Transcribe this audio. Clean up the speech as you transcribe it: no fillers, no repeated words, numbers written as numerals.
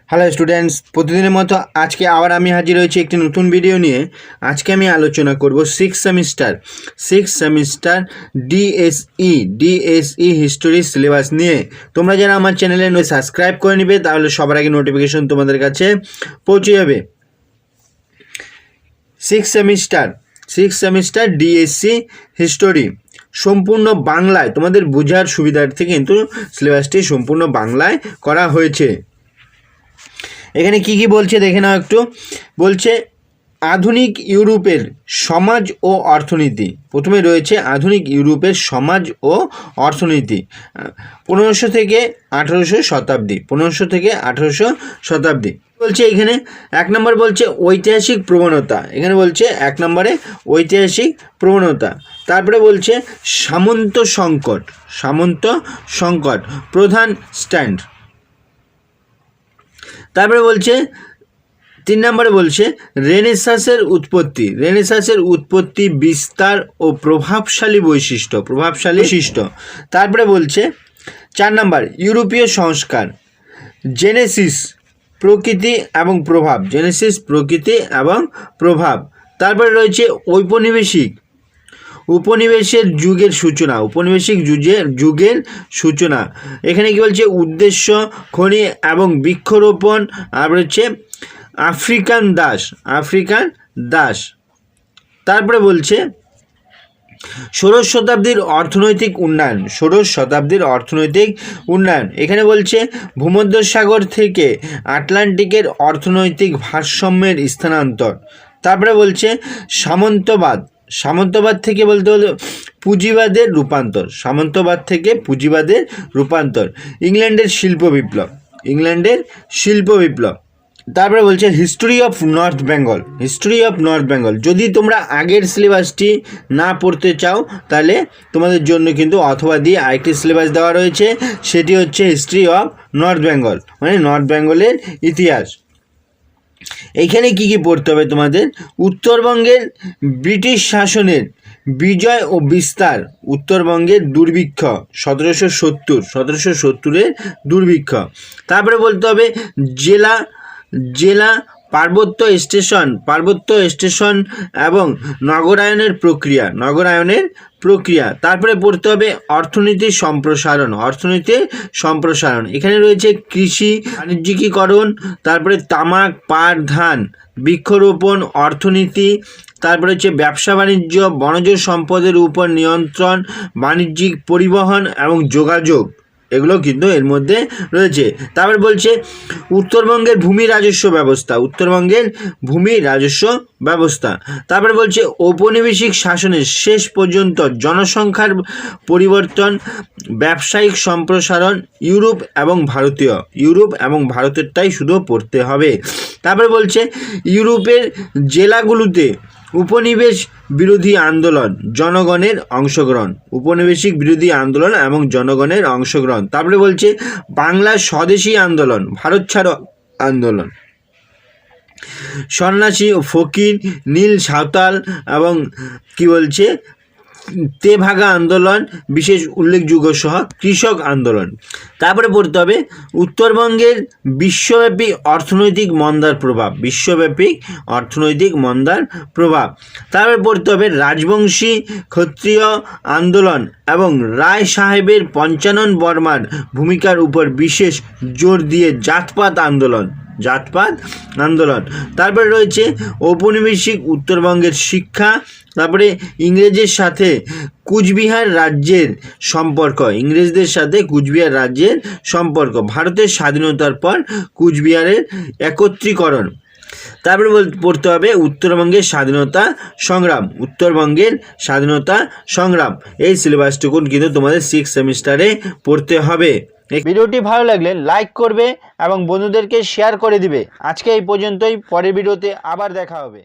Hello students, প্রতিদিনের মতো আজকে আবার আমি হাজির হয়েছি একটি নতুন ভিডিও নিয়ে। আজকে আমি আলোচনা করব six semester DSE history syllabus নিয়ে। তোমরা যারা আমার চ্যানেলে সাবস্ক্রাইব করে নিবে তাহলে সবার আগে নোটিফিকেশন তোমাদের কাছে পৌঁছে যাবে। সিক্স সেমিস্টার ডিএসসি হিস্টোরি সম্পূর্ণ বাংলায়, তোমাদের বোঝার সুবিধার্থে কিন্তু সিলেবাসটি সম্পূর্ণ বাংলায় করা হয়েছে। এখানে কি বলছে দেখে নাও একটু। বলছে আধুনিক ইউরোপের সমাজ ও অর্থনীতি। প্রথমে রয়েছে আধুনিক ইউরোপের সমাজ ও অর্থনীতি 1500 থেকে 1800 শতাব্দী। 1500 থেকে 1800 শতাব্দী বলছে। এখানে এক নম্বর বলছে ঐতিহাসিক প্রবণতা। এখানে বলছে এক নম্বরে ঐতিহাসিক প্রবণতা। তারপরে বলছে সামন্ত সংকট প্রধান স্ট্যান্ড। তারপরে বলছে 3 নম্বরে বলছে রেনেসাঁসের উৎপত্তি বিস্তার ও প্রভাবশালী বৈশিষ্ট্য। তারপরে বলছে 4 নম্বর ইউরোপীয় সংস্কার, জেনেসিস প্রকৃতি এবং প্রভাব। তারপরে রয়েছে উপনিবেশের যুগের সূচনা। এখানে কি বলছে উদ্দেশ্য, খনি এবং বৃক্ষরোপণ। আর হচ্ছে আফ্রিকান দাস। তারপরে বলছে ষোড়শ শতাব্দীর অর্থনৈতিক উন্নয়ন। এখানে বলছে ভূমধ্যসাগর থেকে আটলান্টিকের অর্থনৈতিক ভারসাম্যের স্থানান্তর। তারপরে বলছে সামন্তবাদ থেকে বলতে হলো পুঁজিবাদের রূপান্তর। ইংল্যান্ডের শিল্প বিপ্লব। তারপরে বলছে হিস্ট্রি অফ নর্থ বেঙ্গল। যদি তোমরা আগের সিলেবাসটি না পড়তে চাও তাহলে তোমাদের জন্য কিন্তু অথবা দিয়ে আরেকটি সিলেবাস দেওয়া রয়েছে, সেটি হচ্ছে হিস্ট্রি অফ নর্থ বেঙ্গল, মানে নর্থ বেঙ্গলের ইতিহাস। এইখানে কি পড়তে হবে তোমাদের? উত্তরবঙ্গের ব্রিটিশ শাসনের বিজয় ও বিস্তার, উত্তরবঙ্গের দুর্ভিক্ষ 1770-এর দুর্ভিক্ষ। তারপরে বলতে হবে জেলা পার্বত্য স্টেশন এবং নগরায়নের প্রক্রিয়া। তারপরে পড়তে হবে অর্থনীতির সম্প্রসারণ। এখানে রয়েছে কৃষি বাণিজ্যিকীকরণ, তারপরে তামাক, পাট, ধান, বৃক্ষরোপণ, অর্থনীতি। তারপরে হচ্ছে ব্যবসা বাণিজ্য, বনজ সম্পদের উপর নিয়ন্ত্রণ, বাণিজ্যিক পরিবহন এবং যোগাযোগ, এগুলো কিন্তু এর মধ্যে রয়েছে। তারপরে বলছে উত্তরবঙ্গের ভূমি রাজস্ব ব্যবস্থা। তারপরে বলছে ঔপনিবেশিক শাসনের শেষ পর্যন্ত জনসংখ্যার পরিবর্তন, ব্যবসায়িক সম্প্রসারণ, ইউরোপ এবং ভারতেরটাই শুধু পড়তে হবে। তারপরে বলছে ইউরোপের জেলাগুলোতে উপনিবেশ বিরোধী আন্দোলন, উপনিবেশিক বিরোধী আন্দোলন এবং জনগণের অংশগ্রহণ। তারপরে বলছে বাংলার স্বদেশী আন্দোলন, ভারত ছাড়ো আন্দোলন, সন্ন্যাসী ও ফকির, নীল সাঁওতাল এবং তেভাগা আন্দোলন বিশেষ উল্লেখযোগ্য সহ কৃষক আন্দোলন। তারপরে পড়তে হবে উত্তরবঙ্গের বিশ্বব্যাপী অর্থনৈতিক মন্দার প্রভাব। তারপরে পড়তে হবে রাজবংশী ক্ষত্রিয় আন্দোলন এবং রায় সাহেবের পঞ্চানন বর্মার ভূমিকার উপর বিশেষ জোর দিয়ে জাতপাত আন্দোলন। তারপরে রয়েছে ঔপনিবেশিক উত্তরবঙ্গের শিক্ষা। তারপরে ইংরেজদের সাথে কুচবিহার রাজ্যের সম্পর্ক, ভারতের স্বাধীনতার পর কুচবিহারের একত্রীকরণ। তারপরে পড়তে হবে উত্তরবঙ্গের স্বাধীনতা সংগ্রাম। এই সিলেবাসটুকুন কিন্তু তোমাদের 6 সেমিস্টারে পড়তে হবে। ভিডিওটি ভালো লাগলে লাইক করবে এবং বন্ধুদেরকে শেয়ার করে দিবে। আজকে এই পর্যন্তই, পরের ভিডিওতে আবার দেখা হবে।